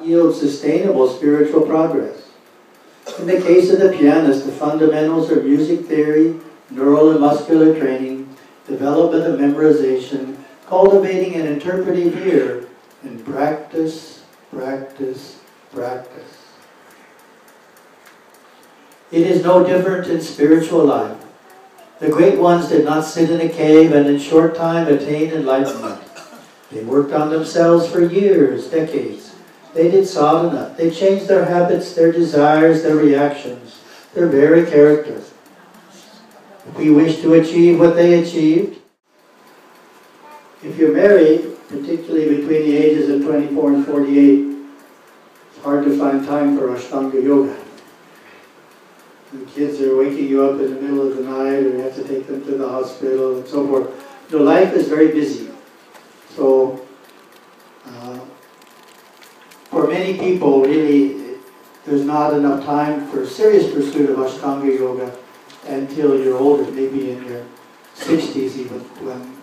Yield sustainable spiritual progress. In the case of the pianist, the fundamentals are music theory, neural and muscular training, development of memorization, cultivating an interpretive ear, and practice, practice, practice. It is no different in spiritual life. The great ones did not sit in a cave and in short time attain enlightenment. They worked on themselves for years, decades. They did sadhana. They changed their habits, their desires, their reactions, their very character. If we wish to achieve what they achieved, if you're married, particularly between the ages of 24 and 48, it's hard to find time for Ashtanga Yoga. The kids are waking you up in the middle of the night, or you have to take them to the hospital and so forth. You know, life is very busy. So, for many people, really, there's not enough time for serious pursuit of Ashtanga Yoga until you're older, maybe in your 60s even, when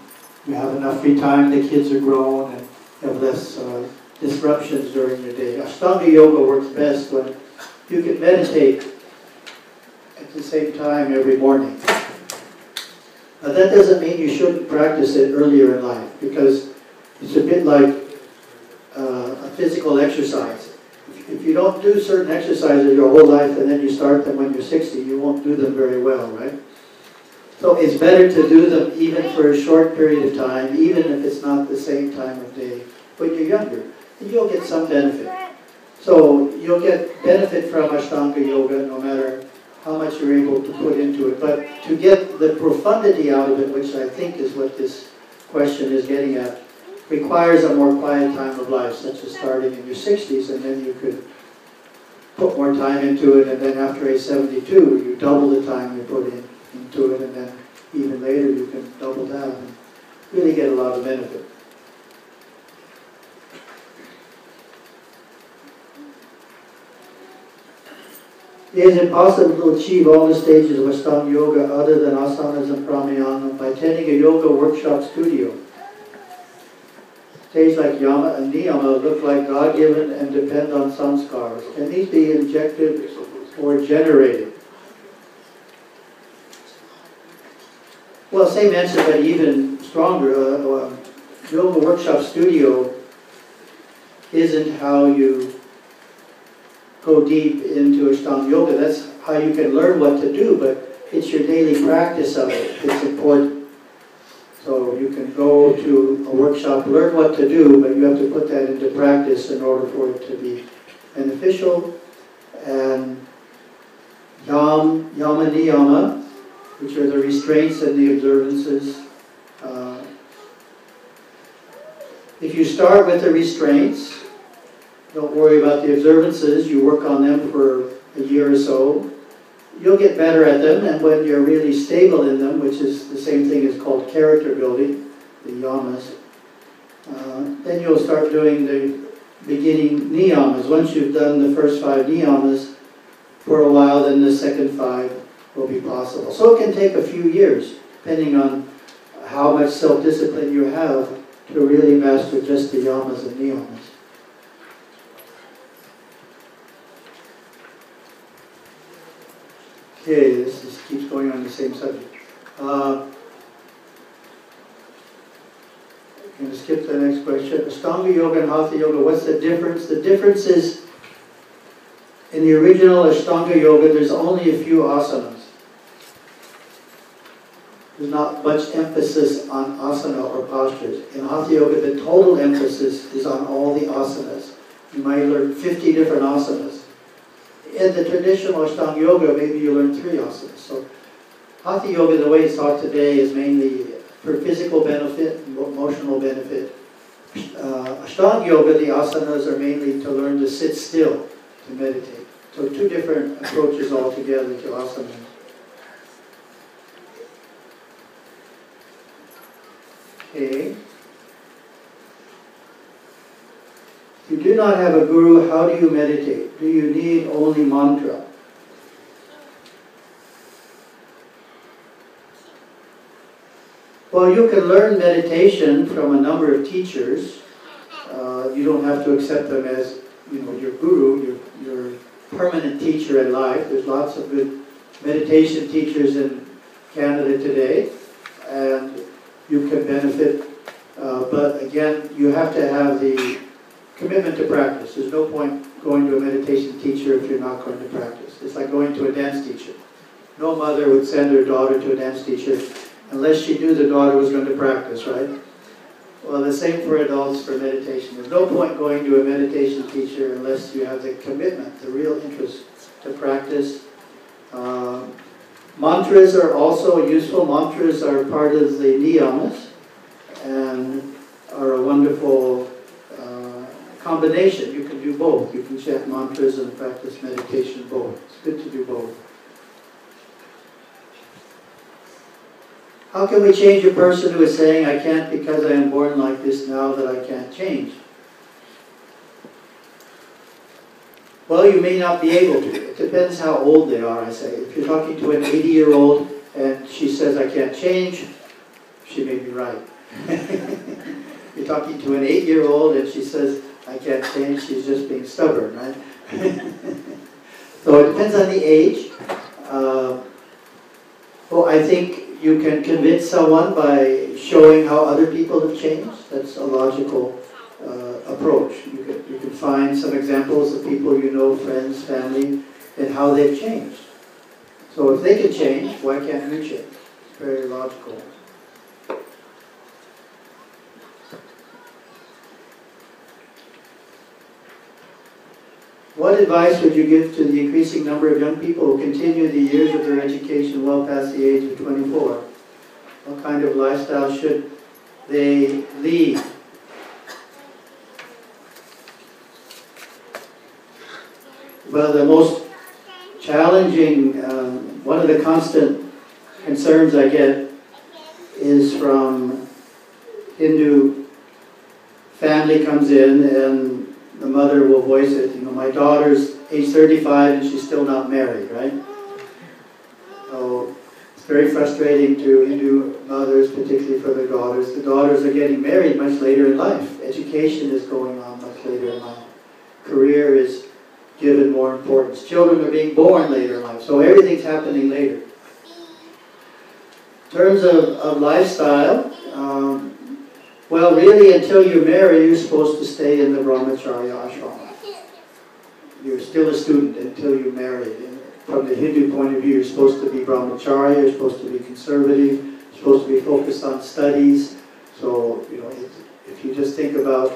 you have enough free time, the kids are grown, and have less disruptions during your day. Ashtanga Yoga works best when you can meditate at the same time every morning. Now that doesn't mean you shouldn't practice it earlier in life, because it's a bit like a physical exercise. If you don't do certain exercises your whole life and then you start them when you're 60, you won't do them very well, right? So it's better to do them even for a short period of time, even if it's not the same time of day when you're younger. And you'll get some benefit. So you'll get benefit from Ashtanga Yoga no matter how much you're able to put into it. But to get the profundity out of it, which I think is what this question is getting at, requires a more quiet time of life, such as starting in your 60s, and then you could put more time into it, and then after age 72, you double the time you put into it, and then even later you can double down and really get a lot of benefit. It is impossible to achieve all the stages of Ashtanga Yoga other than asanas and pranayama by attending a yoga workshop studio. Stages like yama and niyama look like God-given and depend on samskars. Can these be injected or generated? Well, same answer, but even stronger. Yoga workshop studio isn't how you go deep into Ashtanga Yoga. That's how you can learn what to do, but it's your daily practice of it that's important. So you can go to a workshop, learn what to do, but you have to put that into practice in order for it to be beneficial. And yama niyama, which are the restraints and the observances. If you start with the restraints, don't worry about the observances, you work on them for a year or so. You'll get better at them, and when you're really stable in them, which is the same thing as called character building, the yamas, then you'll start doing the beginning niyamas. Once you've done the first 5 niyamas for a while, then the second 5 will be possible. So it can take a few years, depending on how much self-discipline you have to really master just the yamas and niyamas. Okay, this just keeps going on the same subject. I'm going to skip to the next question. Ashtanga Yoga and Hatha Yoga, what's the difference? The difference is, in the original Ashtanga Yoga, there's only a few asanas. There's not much emphasis on asana or postures. In Hatha Yoga, the total emphasis is on all the asanas. You might learn 50 different asanas. In the traditional Ashtanga Yoga, maybe you learn 3 asanas. So Hatha Yoga, the way it's taught today, is mainly for physical benefit, emotional benefit. Ashtanga Yoga, the asanas are mainly to learn to sit still, to meditate. So 2 different approaches altogether to asanas. Okay. If you do not have a guru, how do you meditate? Do you need only mantra? Well, you can learn meditation from a number of teachers. You don't have to accept them as, your guru, your permanent teacher in life. There's lots of good meditation teachers in Canada today, and you can benefit. But again, you have to have the commitment to practice. There's no point going to a meditation teacher if you're not going to practice. It's like going to a dance teacher. No mother would send her daughter to a dance teacher unless she knew the daughter was going to practice, right? Well, the same for adults for meditation. There's no point going to a meditation teacher unless you have the commitment, the real interest to practice. Mantras are also useful. Mantras are part of the niyamas and are a wonderful combination. You can do both. You can chant mantras and practice meditation both. It's good to do both. How can we change a person who is saying, I can't because I am born like this now that I can't change? Well, you may not be able to. It depends how old they are, I say. If you're talking to an 80-year-old and she says, I can't change, she may be right. You're talking to an 8-year-old and she says, I can't change, she's just being stubborn, right? So it depends on the age. Well, I think you can convince someone by showing how other people have changed. That's a logical approach. You can find some examples of people you know, friends, family, and how they've changed. So if they can change, why can't you change? It's very logical. What advice would you give to the increasing number of young people who continue the years of their education well past the age of 24? What kind of lifestyle should they lead? Well, the most challenging, one of the constant concerns I get is from Hindu family comes in and the mother will voice it, my daughter's age 35 and she's still not married, right? So it's very frustrating to Hindu mothers, particularly for their daughters. The daughters are getting married much later in life. Education is going on much later in life. Career is given more importance. Children are being born later in life. So everything's happening later. In terms of lifestyle, well, really, until you marry, you're supposed to stay in the brahmacharya ashrama. You're still a student until you marry. And from the Hindu point of view, you're supposed to be brahmacharya, you're supposed to be conservative, you're supposed to be focused on studies. So, if you just think about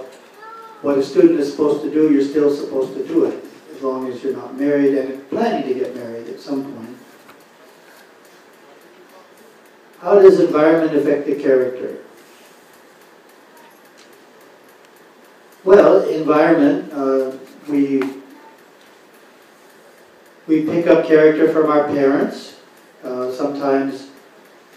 what a student is supposed to do, you're still supposed to do it, as long as you're not married and planning to get married at some point. How does environment affect the character? Well, environment, we pick up character from our parents. Sometimes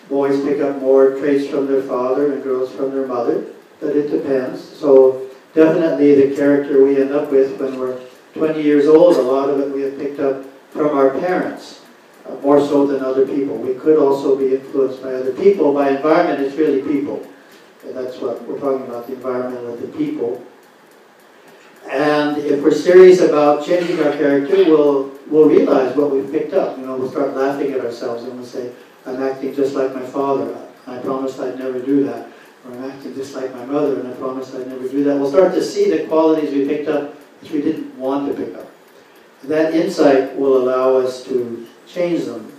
boys pick up more traits from their father and girls from their mother, but it depends. So definitely the character we end up with when we're 20 years old, a lot of it we have picked up from our parents, more so than other people. We could also be influenced by other people. By environment, it's really people. And that's what we're talking about, the environment of the people. And if we're serious about changing our character, we'll realize what we've picked up. We'll start laughing at ourselves and we'll say, I'm acting just like my father. I promised I'd never do that. Or I'm acting just like my mother and I promised I'd never do that. We'll start to see the qualities we picked up which we didn't want to pick up. That insight will allow us to change them.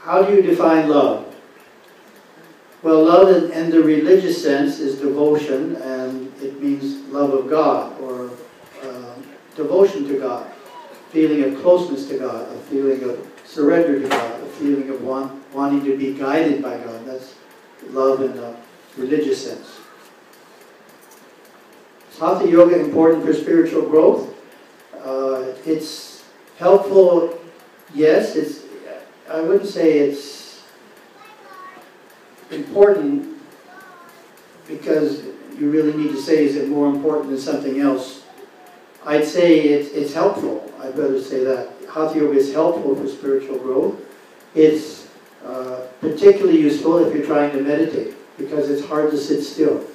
How do you define love? Well, love in the religious sense is devotion, and it means love of God, or devotion to God, feeling of closeness to God, a feeling of surrender to God, a feeling of wanting to be guided by God. That's love in a religious sense. Is Hatha Yoga important for spiritual growth? It's helpful, yes. I wouldn't say it's important because you really need to say, is it more important than something else? I'd say it's helpful. I'd better say that. Hatha Yoga is helpful for spiritual growth. It's particularly useful if you're trying to meditate, because it's hard to sit still.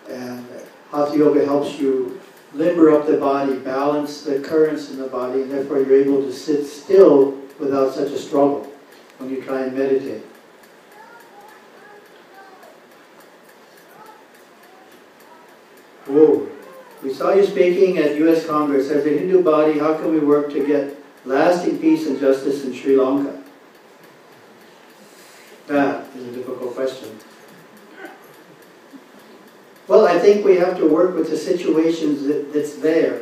And Hatha Yoga helps you limber up the body, balance the currents in the body, and therefore you're able to sit still without such a struggle when you try and meditate. Whoa. We saw you speaking at U.S. Congress. As a Hindu body, how can we work to get lasting peace and justice in Sri Lanka? That is a difficult question. Well, I think we have to work with the situations that's there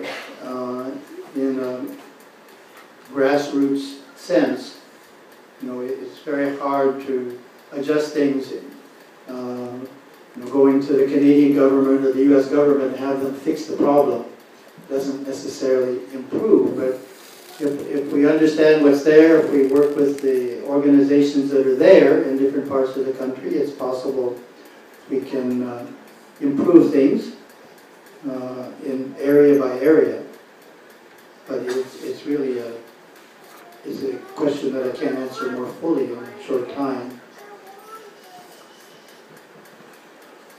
in a grassroots sense. You know, it's very hard to adjust things. Going to the Canadian government or the U.S. government and have them fix the problem doesn't necessarily improve. But if we understand what's there, if we work with the organizations that are there in different parts of the country, it's possible we can improve things in area by area. But it's really a question that I can't answer more fully in a short time.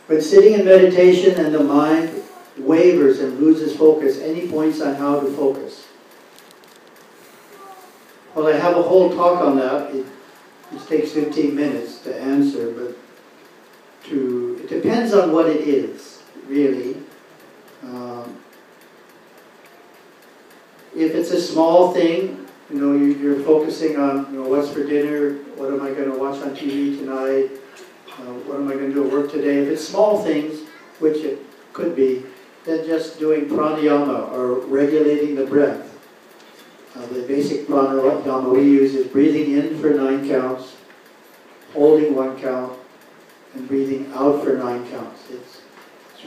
When sitting in meditation and the mind wavers and loses focus, any points on how to focus? Well, I have a whole talk on that. It takes 15 minutes to answer, but it depends on what it is, really. If it's a small thing, you're focusing on, what's for dinner, what am I going to watch on TV tonight, what am I going to do at work today? If it's small things, which it could be, then just doing pranayama or regulating the breath. The basic pranayama we use is breathing in for 9 counts, holding 1 count, and breathing out for 9 counts. It's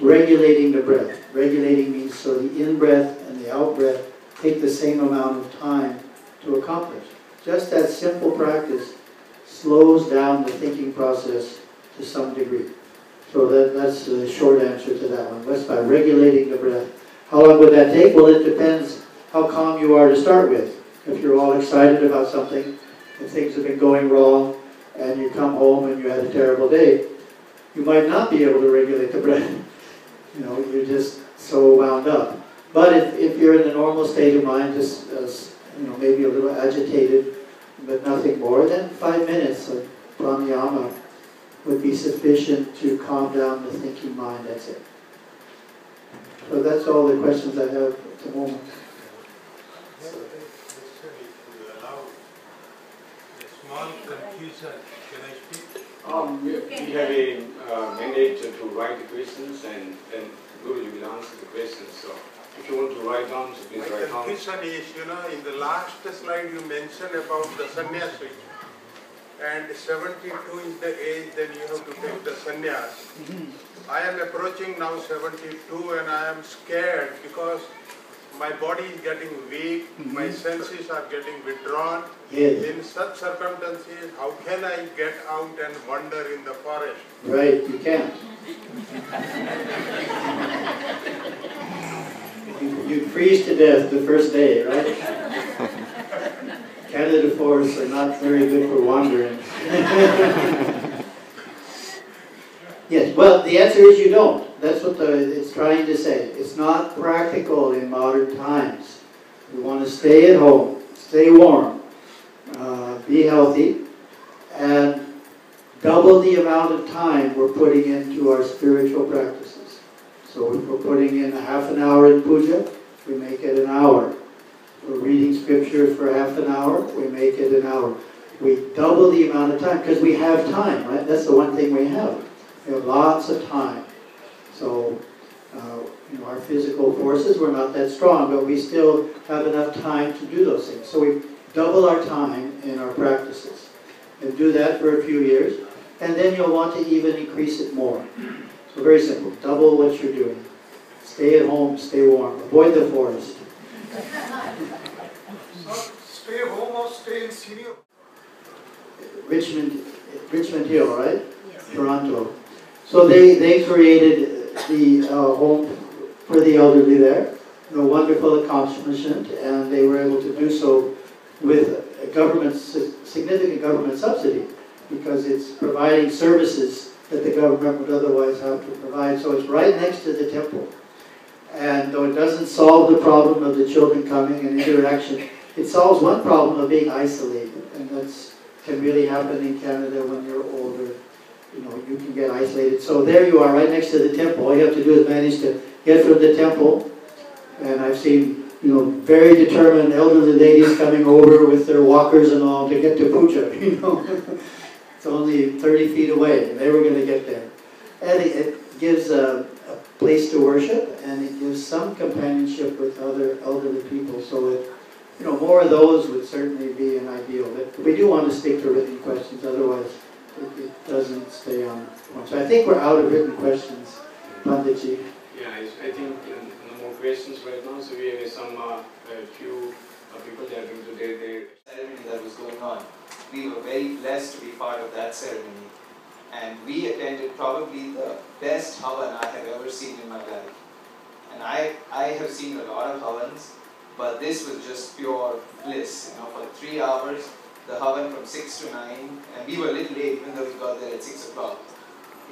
regulating the breath. Regulating means so the in-breath and the out-breath take the same amount of time to accomplish. Just that simple practice slows down the thinking process to some degree. So that's the short answer to that one. That's by regulating the breath. How long would that take? Well, it depends how calm you are to start with. If you're all excited about something, if things have been going wrong, and you come home and you had a terrible day, you might not be able to regulate the breath. You're just so wound up. But if you're in the normal state of mind, just maybe a little agitated, but nothing more, then 5 minutes of pranayama would be sufficient to calm down the thinking mind. That's it. So that's all the questions I have at the moment. Small confusion. Can I speak? We have a mandate to write the questions, and then Guruji will answer the questions. So if you want to write down, so please write down. My confusion is, in the last slide you mentioned about the sannyas, and 72 is the age, then you have to take the sannyas. I am approaching now 72 and I am scared because my body is getting weak, my senses are getting withdrawn. Yes. In such circumstances, how can I get out and wander in the forest? Right, you can't. You freeze to death the first day, right? Canada forests are not very good for wandering. Yes, well, the answer is you don't. That's what it's trying to say. It's not practical in modern times. We want to stay at home, stay warm, be healthy, and double the amount of time we're putting into our spiritual practices. So if we're putting in half an hour in puja, we make it an hour. We're reading scripture for half an hour, we make it an hour. We double the amount of time, because we have time, right? That's the one thing we have. We have lots of time. So, our physical forces, we're not that strong, but we still have enough time to do those things. So we double our time in our practices. And do that for a few years, and then you'll want to even increase it more. So very simple, double what you're doing. Stay at home, stay warm, avoid the forest. So, stay home or stay in senior? Richmond Hill, right? Yes. Toronto. So they created the home for the elderly there. A wonderful accomplishment, and they were able to do so with a significant government subsidy. because it's providing services that the government would otherwise have to provide. So it's right next to the temple. And though it doesn't solve the problem of the children coming and interaction, it solves one problem of being isolated. And that's can really happen in Canada when you're older. You know, you can get isolated. So there you are, right next to the temple. All you have to do is manage to get from the temple. And I've seen, you know, very determined elderly ladies coming over with their walkers and all to get to puja, you know. It's only 30 feet away, and they were going to get there. And it gives a place to worship, and it gives some companionship with other elderly people. So it, you know, more of those would certainly be an ideal. But we do want to stick to written questions, otherwise it doesn't stay on point. So I think we're out of written questions, Panditji. Yeah, I think no more questions right now. So we have some few people that are going to their ceremony that was going on. We were very blessed to be part of that ceremony, and we attended probably the best havan I have ever seen in my life. And I have seen a lot of havans, but this was just pure bliss. You know, for 3 hours, the havan from 6 to 9, and we were a little late even though we got there at 6 o'clock.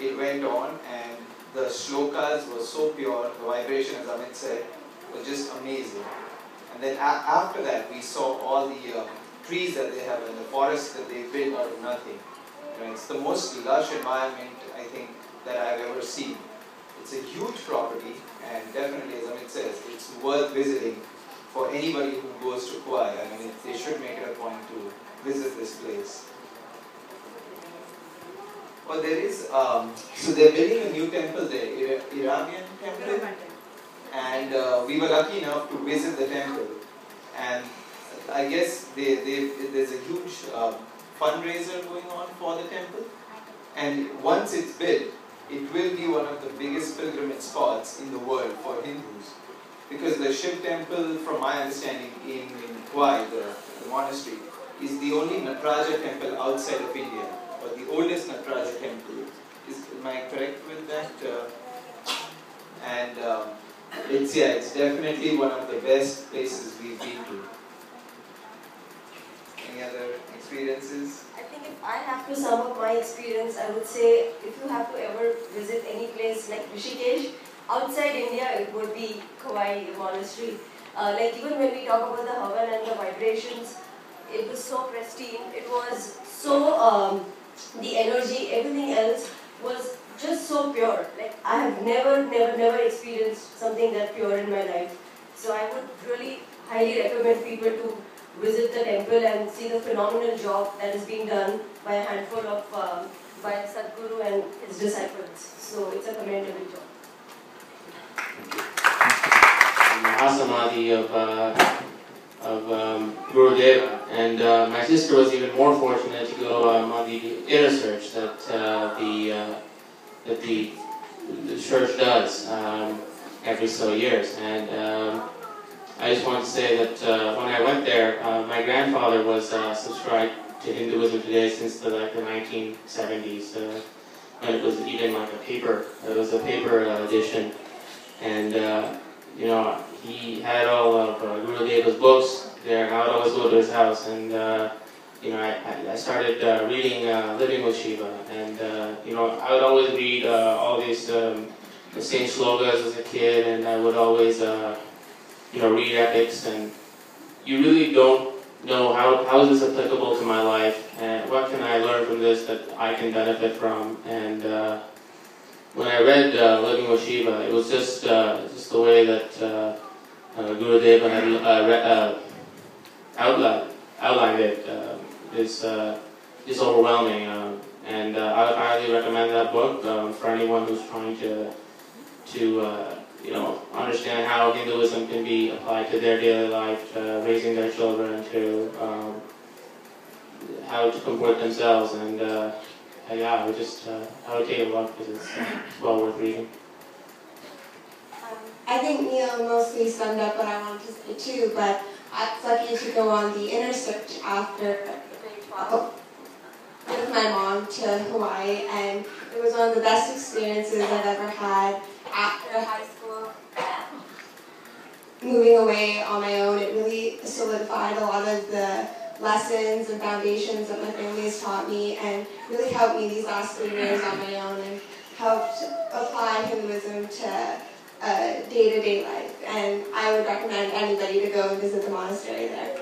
It went on, and the shlokas were so pure, the vibration, as Amit said, was just amazing. And then after that, we saw all the trees that they have and the forest that they built out of nothing. You know, it's the most lush environment, I think, that I've ever seen. It's a huge property, and definitely, as Amit says, it's worth visiting for anybody who goes to Kauai. I mean, they should make it a point to visit this place. Well, there is, so they're building a new temple there, Iranian temple, and we were lucky enough to visit the temple. And I guess there's a huge fundraiser going on for the temple, and once it's built, it will be one of the biggest pilgrimage spots in the world for Hindus. Because the Shiv temple, from my understanding, in Kauai, the monastery, is the only Nataraja temple outside of India, or the oldest Nataraja temple. Am I correct with that? It's definitely one of the best places we've been to. Any other experiences? I think if I have to sum up my experience, I would say if you have to ever visit any place like Rishikesh, outside India it would be Kauai Monastery. Like even when we talk about the havan and the vibrations, it was so pristine, it was so, the energy, everything else was just so pure. Like I have never experienced something that pure in my life. So I would really highly recommend people to visit the temple and see the phenomenal job that is being done by a handful of, by Satguru and his disciples. So it's a commendable job. Mahasamadhi of Gurudeva, and my sister was even more fortunate to go on the inner search that the church does every so years. And I just want to say that when I went there, my grandfather was subscribed to Hinduism today since the 1970s, when it was even like a paper. It was a paper edition, and you know, he had all of Gurudeva's books there, and I would always go to his house, and you know, I started reading Living with Shiva, and you know, I would always read all these the same slogas as a kid, and I would always you know, read epics, and you really don't know how is this applicable to my life, and what can I learn from this that I can benefit from. And when I read Living with Shiva, it was just the way that Gurudeva had outlined it is just overwhelming, and I would highly recommend that book for anyone who's trying to you know, understand how Hinduism can be applied to their daily life, raising their children, to how to comport themselves, and yeah, I would take a look because it's well worth reading. I think Neil mostly summed up what I wanted to say too, but I was lucky to go on the inner search after grade 12 with my mom to Hawaii, and it was one of the best experiences I've ever had. After high school, moving away on my own, it really solidified a lot of the lessons and foundations that my family has taught me, and really helped me these last 3 years on my own, and helped apply Hinduism to day-to-day life. And I would recommend anybody to go and visit the monastery there.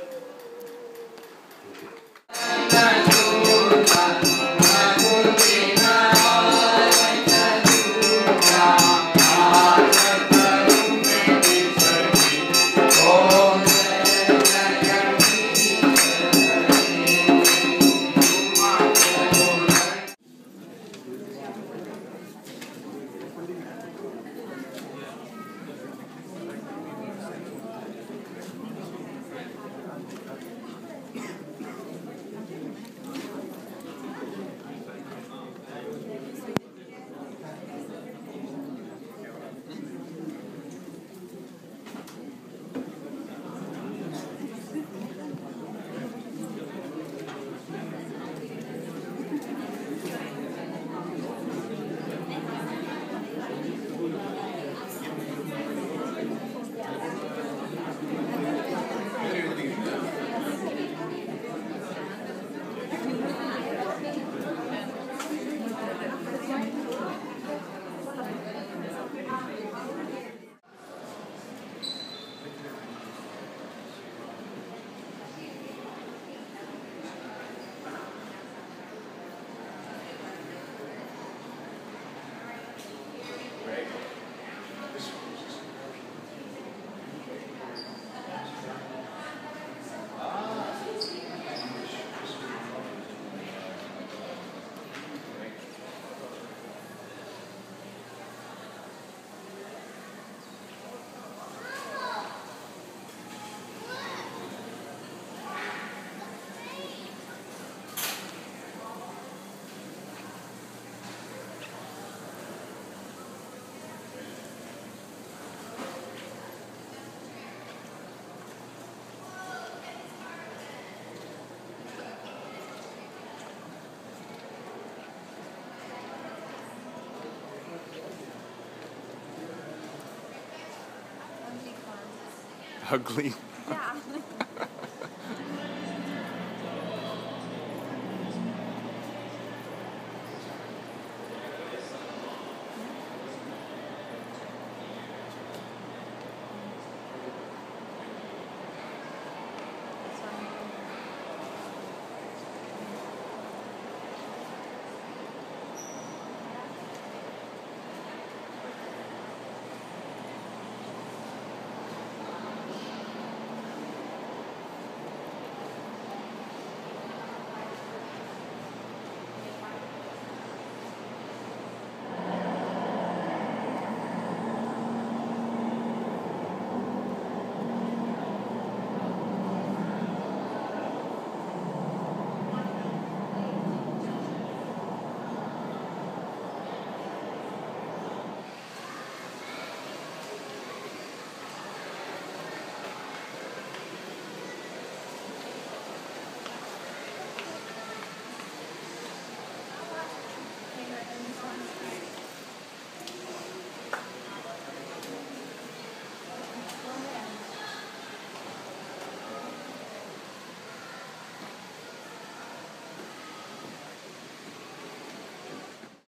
Ugly. Yeah.